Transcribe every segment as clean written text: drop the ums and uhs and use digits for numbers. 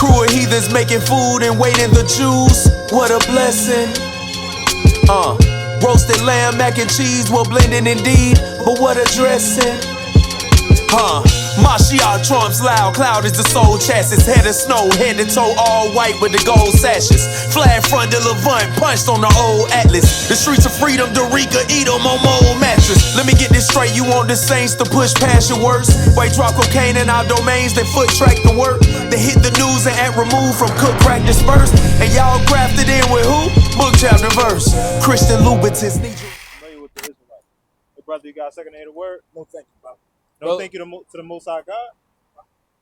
crew of heathens making food and waiting the Jews. What a blessing. Roasted lamb, mac and cheese, well blended indeed, but what a dressing. Mashiach trumps loud, cloud is the soul chassis. Head of snow, head to toe, all white with the gold sashes. Flag front de Levant, punched on the old Atlas. The streets of freedom, Dorica, Edom on my old mattress. Let me get this straight, you want the saints to push past your worst. White drop cocaine in our domains, they foot track the work. They hit the news and act removed from cook, crack, dispersed. And y'all grafted in with who? Book, chapter, verse. Christian Louboutins need you. Familiar with the Israelites. Hey, brother, you got a second to hear the word? No, thank you, bro. No, thank you to the Most High God.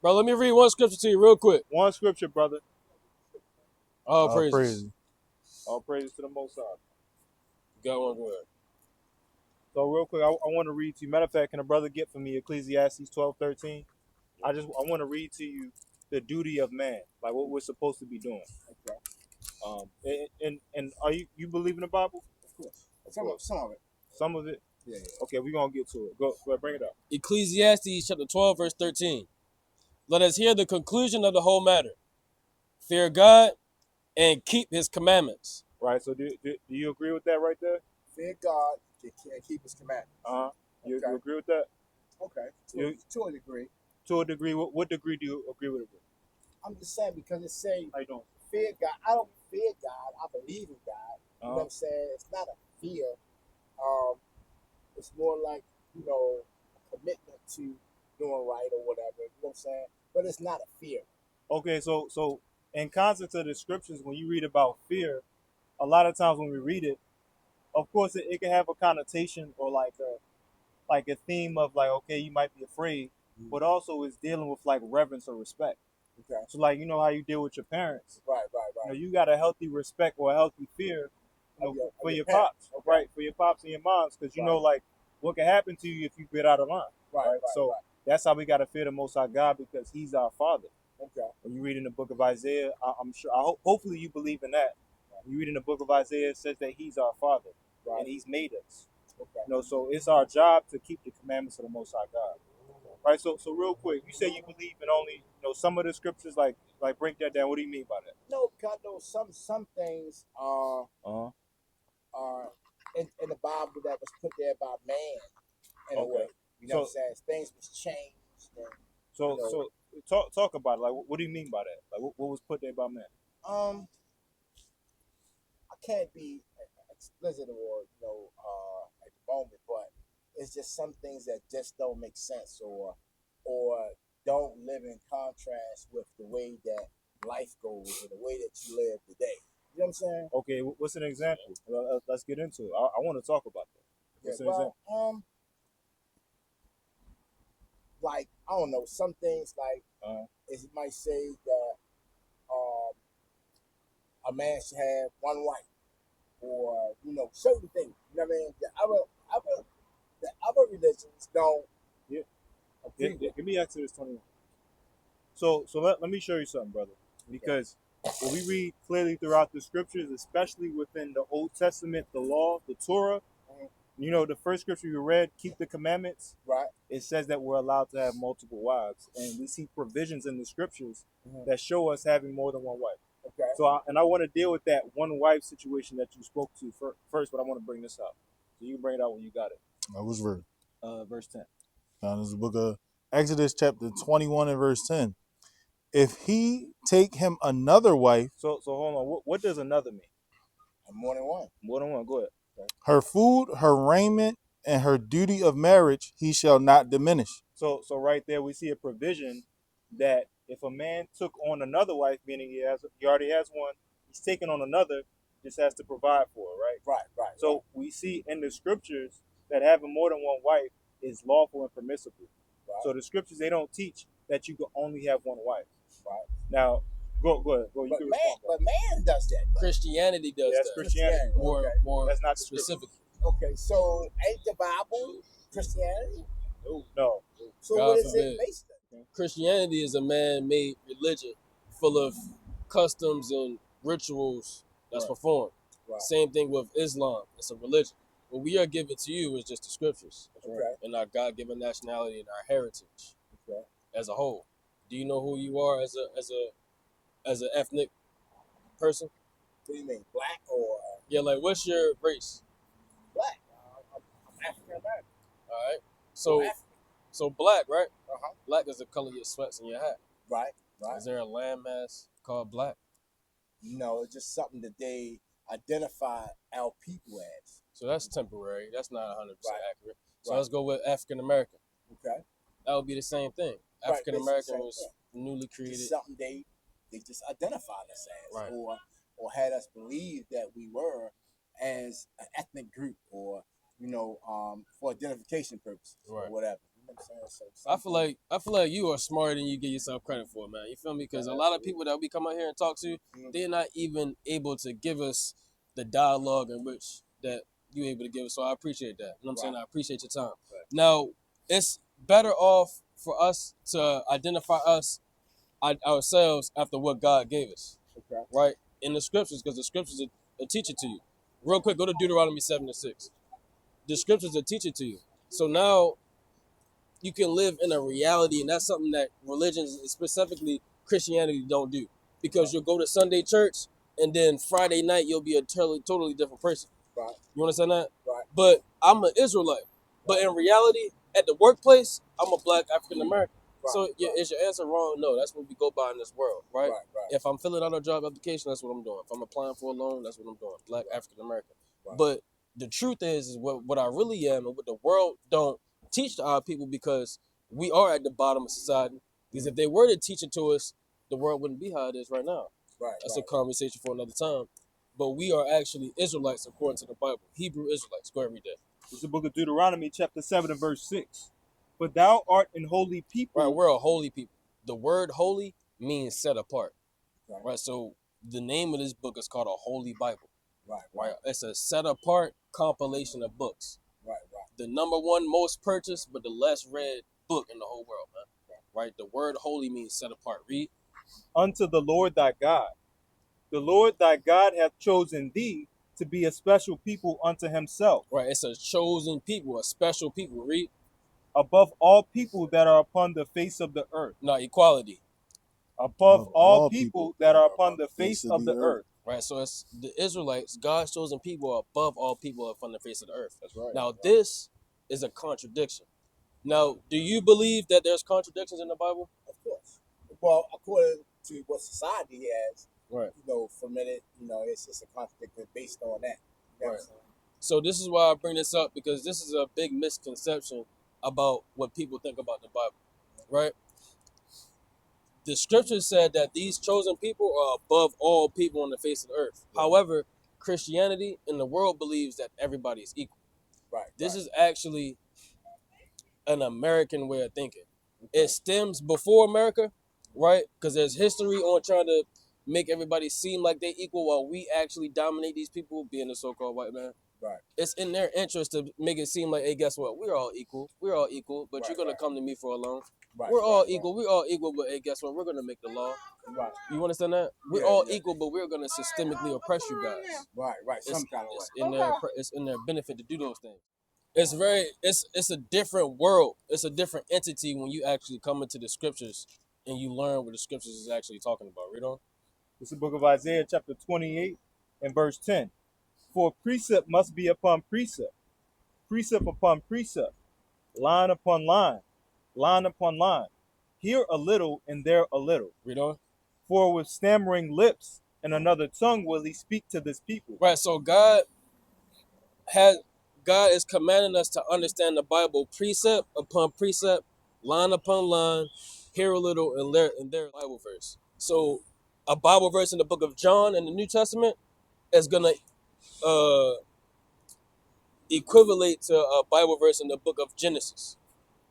Bro, let me read one scripture to you real quick. One scripture, brother. All praises. All praises to the Most High. You got one word. So real quick, I want to read to you. Matter of fact, can a brother get for me Ecclesiastes 12:13? I want to read to you the duty of man, like what we're supposed to be doing. Okay. And are you believe in the Bible? Of course. Some of it. Some of it. Yeah. Okay, we're gonna get to it. Go ahead, bring it up. Ecclesiastes chapter 12, verse 13. Let us hear the conclusion of the whole matter. Fear God and keep his commandments. Right. So do you agree with that right there? Fear God and keep his commandments. You agree with that? Okay. To a degree. To a degree. What degree do you agree with it? I'm just saying because it say how you doing? Fear God. I don't fear God. I believe in God. You know what I'm saying? It's not a fear. It's more like, a commitment to doing right or whatever. You know what I'm saying? But it's not a fear. Okay, so in context of the scriptures, when you read about fear, a lot of times when we read it, of course it can have a connotation or like a theme of like, okay, you might be afraid, but also it's dealing with like reverence or respect. Okay. So like, you know how you deal with your parents. Right. You got a healthy respect or a healthy fear for your pops, okay. right? For your pops and your moms, because you know like what can happen to you if you get out of line. Right. So that's how we got to fear the Most High God, because He's our Father. Okay. When you read in the book of Isaiah, I'm sure, hopefully you believe in that. When you read in the book of Isaiah, it says that He's our Father and He's made us. Okay. So it's our job to keep the commandments of the Most High God. Right. So real quick, you say you believe in only some of the scriptures. Like break that down. What do you mean by that? No, God knows some things are in the Bible that was put there by man in a way. You know what I'm saying? Things was changed. And, so talk about it. Like, what do you mean by that? Like, what was put there by man? I can't be explicit or at the moment, but it's just some things that just don't make sense or don't live in contrast with the way that life goes or the way that you live today. You know what I'm saying? Okay, what's an example? Let's get into it. I want to talk about that. What's an example? Like, I don't know, some things like as you might say that a man should have one wife, or certain things. You know what I mean? The other religions don't. Yeah. Give me Exodus 21. So let me show you something, brother. Because when we read clearly throughout the scriptures, especially within the Old Testament, the law, the Torah, the first scripture you read, keep the commandments. Right. It says that we're allowed to have multiple wives, and we see provisions in the scriptures that show us having more than one wife. Okay. So I want to deal with that one wife situation that you spoke to first, but I want to bring this up. So you can bring it out when you got it. Which verse? Verse 10. This is the book of Exodus chapter 21 and verse 10. If he take him another wife. So hold on. What does another mean? More than one. More than one. Go ahead. Okay. Her food, her raiment, and her duty of marriage he shall not diminish. So right there we see a provision that if a man took on another wife, meaning he already has one, he's taking on another, just has to provide for her, right? Right. So we see in the scriptures that having more than one wife is lawful and permissible. Right. So the scriptures, they don't teach that you can only have one wife. Right. Now, go ahead. Go. But man does that. Christianity does that. That's Christianity. More that's not specific. Okay, so ain't the Bible Christianity? No. So God what is forbid. it based on? Christianity is a man-made religion full of customs and rituals that's performed. Right. Same thing with Islam. It's a religion. What we are given to you is just the scriptures and our God-given nationality and our heritage as a whole. Do you know who you are as a as an ethnic person? What do you mean, black or Yeah, like what's your race? black? I'm African American. All right. So So African. so black, right? Uh-huh. Black is the color of your sweats and your hat. Right, right. Is there a landmass called black? No, it's just something that they identify our people as. So that's temporary. That's not 100% Right. accurate. So Right. let's go with African American. Okay. That would be the same thing. Right, African basically the American same was thing. newly created. Just something they just identified us as, Right. or had us believe that we were as an ethnic group, or for identification purposes, Right. or whatever. You know what I'm saying? So I feel like you are smarter than you give yourself credit for, man. You feel me? Because a lot of people that we come out here and talk to, they're not even able to give us the dialogue in which that you able to give us. So I appreciate that. You know what I'm saying? I appreciate your time. Right. Now, it's better off for us to identify ourselves after what God gave us. Okay. Right? In the scriptures, because the scriptures are teach it to you. Real quick, go to Deuteronomy 7:6. The scriptures are teach it to you. So now you can live in a reality, and that's something that religions, specifically Christianity, don't do. Because you'll go to Sunday church, and then Friday night you'll be a totally different person. Right. You understand that? Right. But I'm an Israelite. But in reality, at the workplace, I'm a black African American. Right. So is your answer wrong? No, that's what we go by in this world, right? Right. Right. If I'm filling out a job application, that's what I'm doing. If I'm applying for a loan, that's what I'm doing. Black African American. Right. But the truth is what I really am, and what the world don't teach to our people, because we are at the bottom of society. Because if they were to teach it to us, the world wouldn't be how it is right now. Right. That's a conversation for another time. But we are actually Israelites according to the Bible. Hebrew Israelites. Go every day. It's the book of Deuteronomy, chapter 7 and verse 6. For thou art an holy people. Right, we're a holy people. The word holy means set apart. Right. Right. So the name of this book is called a Holy Bible. Right. Right. It's a set apart compilation of books. Right. Right. The number one most purchased, but the less read book in the whole world, man. Right. The word holy means set apart. Read. Unto the Lord thy God. The Lord thy God hath chosen thee to be a special people unto himself. Right. It's a chosen people, a special people. Read. Above all people that are upon the face of the earth. No, equality. Above all people that are upon the face of the earth. Right, so it's the Israelites, God's chosen people, are above all people upon the face of the earth. That's right. Now, this is a contradiction. Now, do you believe that there's contradictions in the Bible? Of course. Well, according to what society has, right, fermented, it's just a contradiction based on that. Right. So this is why I bring this up, because this is a big misconception about what people think about the Bible, right? The scripture said that these chosen people are above all people on the face of the earth. Right. However, Christianity and the world believes that everybody is equal. Right. This is actually an American way of thinking. Okay. It stems before America, right? Because there's history on trying to make everybody seem like they're equal while we actually dominate these people, being the so-called white man. Right. It's in their interest to make it seem like, hey, guess what? We're all equal. We're all equal, but you're going to come to me for a loan. Right, we're all equal. We're all equal, but hey, guess what? We're going to make the law. Right. You understand that? We're all equal, but we're going to systemically oppress you guys. Right. Some kind of way. It's in their benefit to do those things. It's a different world. It's a different entity when you actually come into the scriptures and you learn what the scriptures is actually talking about. Read on. It's the book of Isaiah, chapter 28 and verse 10. For precept must be upon precept, precept upon precept, line upon line, line upon line. Here a little and there a little. Read on. For with stammering lips and another tongue will he speak to this people. Right, so God is commanding us to understand the Bible precept upon precept, line upon line, here a little and there a Bible verse. So a Bible verse in the book of John in the New Testament is going to equivalent to a Bible verse in the book of Genesis.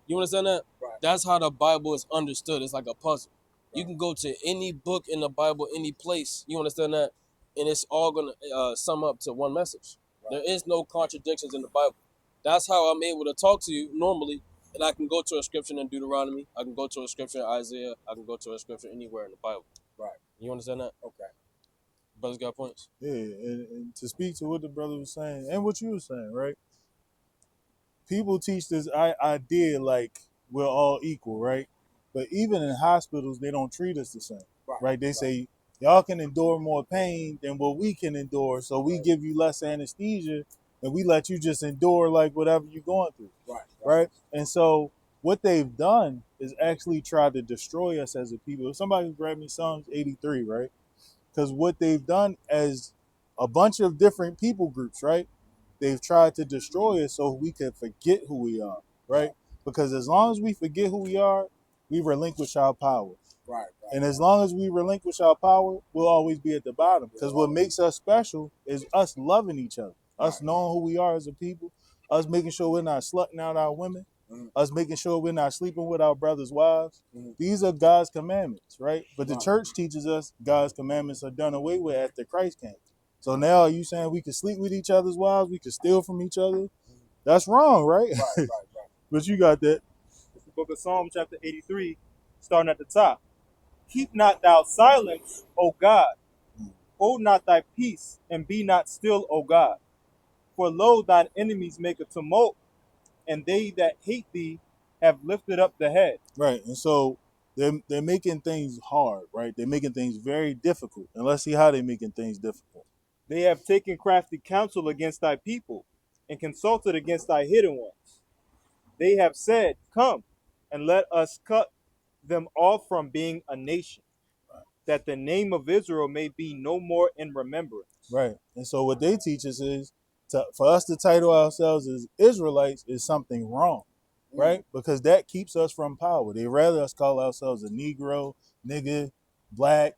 You understand that? Right. That's how the Bible is understood. It's like a puzzle. Right. You can go to any book in the Bible, any place. You understand that? And it's all going to sum up to one message. Right. There is no contradictions in the Bible. That's how I'm able to talk to you normally. And I can go to a scripture in Deuteronomy. I can go to a scripture in Isaiah. I can go to a scripture anywhere in the Bible. Right. You understand that? Okay. Brothers got points? Yeah, and to speak to what the brother was saying and what you were saying, right? People teach this idea like we're all equal, right? But even in hospitals, they don't treat us the same, right? They say y'all can endure more pain than what we can endure, so we give you less anesthesia and we let you just endure like whatever you're going through. Right? And so what they've done is actually tried to destroy us as a people. If somebody grab me Psalms 83, right? Because what they've done as a bunch of different people groups, right? They've tried to destroy us so we can forget who we are, right? Because as long as we forget who we are, we relinquish our power. And as long as we relinquish our power, we'll always be at the bottom. Because what makes us special is us loving each other, us knowing who we are as a people, us making sure we're not slutting out our women, us making sure we're not sleeping with our brothers' wives. These are God's commandments, right? But the church teaches us God's commandments are done away with after Christ came. So now are you saying we can sleep with each other's wives, we can steal from each other? That's wrong, right? But you got that. It's the book of Psalm chapter 83, starting at the top. Keep not thou silence, O God. Hold not thy peace, and be not still, O God. For lo, thine enemies make a tumult, and they that hate thee have lifted up the head. Right, and so they're making things hard, right? They're making things very difficult. And let's see how they're making things difficult. They have taken crafty counsel against thy people, and consulted against thy hidden ones. They have said, come, and let us cut them off from being a nation, that the name of Israel may be no more in remembrance. Right, and so what they teach us is, for us to title ourselves as Israelites is something wrong, right? Because that keeps us from power. They rather us call ourselves a Negro, nigga, black,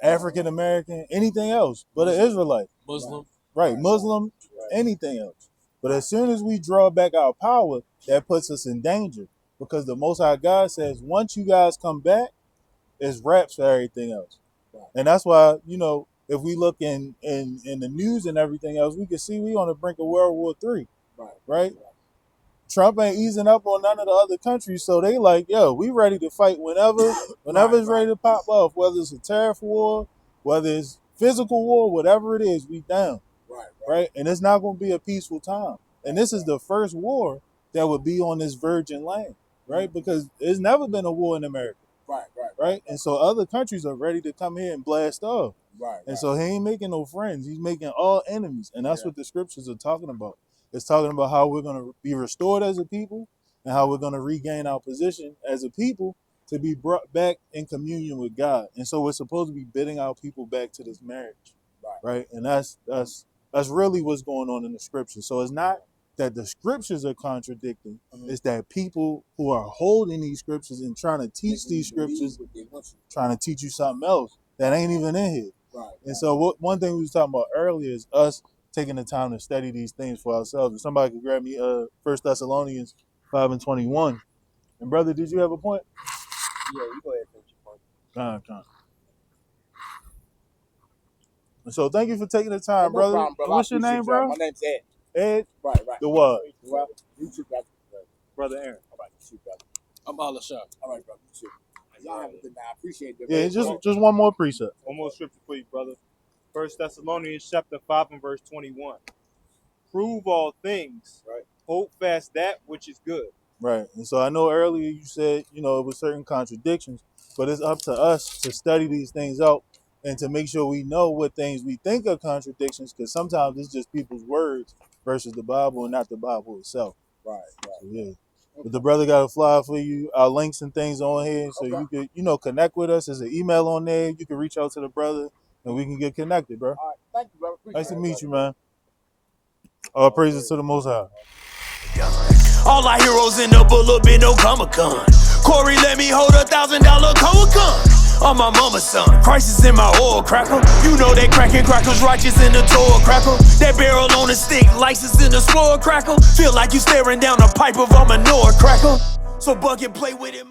African American, anything else but an Israelite. Muslim. Right, Muslim, anything else. But as soon as we draw back our power, that puts us in danger. Because the Most High God says, once you guys come back, it's wraps for everything else. And that's why, you know, if we look in the news and everything else, we can see we on the brink of World War III. Right? Trump ain't easing up on none of the other countries, so they like, yo, we ready to fight whenever it's ready to pop off, whether it's a tariff war, whether it's physical war, whatever it is, we down. Right? And it's not going to be a peaceful time. And this is the first war that would be on this virgin land, right? Because there's never been a war in America. Right? And so other countries are ready to come here and blast off. And so he ain't making no friends. He's making all enemies. And that's what the scriptures are talking about. It's talking about how we're going to be restored as a people and how we're going to regain our position as a people to be brought back in communion with God. And so we're supposed to be bidding our people back to this marriage. Right? And that's really what's going on in the scriptures. So it's not that the scriptures are contradicting. It's that people who are holding these scriptures and trying to teach these scriptures, trying to teach you something else that ain't even in here. And so one thing we was talking about earlier is us taking the time to study these things for ourselves. If somebody could grab me 1 Thessalonians 5:21. And brother, did you have a point? Yeah, you go ahead and finish your point. Con. And so thank you for taking the time, No brother. problem, brother. What's your name, bro? My name's Ed. Ed? Right. The what? Well, you too, brother. Brother Aaron. All right, you too, brother. I'm Al-Ashar. All right, brother, you too. Y'all have a good night. I appreciate it. Yeah, just one more precept. One more scripture for you, brother. 1 Thessalonians chapter 5 and verse 21. Prove all things. Hold fast that which is good. Right. And so I know earlier you said, you know, it was certain contradictions, but it's up to us to study these things out and to make sure we know what things we think are contradictions, because sometimes it's just people's words versus the Bible and not the Bible itself. Right. So, yeah. But the brother got a flyer for you, our links and things on here, so you could, you know, connect with us. There's an email on there. You can reach out to the brother, and we can get connected, bro. All right. Thank you, brother. Nice to meet you, man. All praises to the Most High. All our heroes in the bullet been no Comic-Con. Cory let me hold $1,000 Comic-Con. On my mama's son, Christ is in my oil cracker. You know that cracking crackers righteous in the toil cracker. That barrel on a stick, license in the spoil cracker. Feel like you staring down a pipe of a manure cracker. So bucket play with it.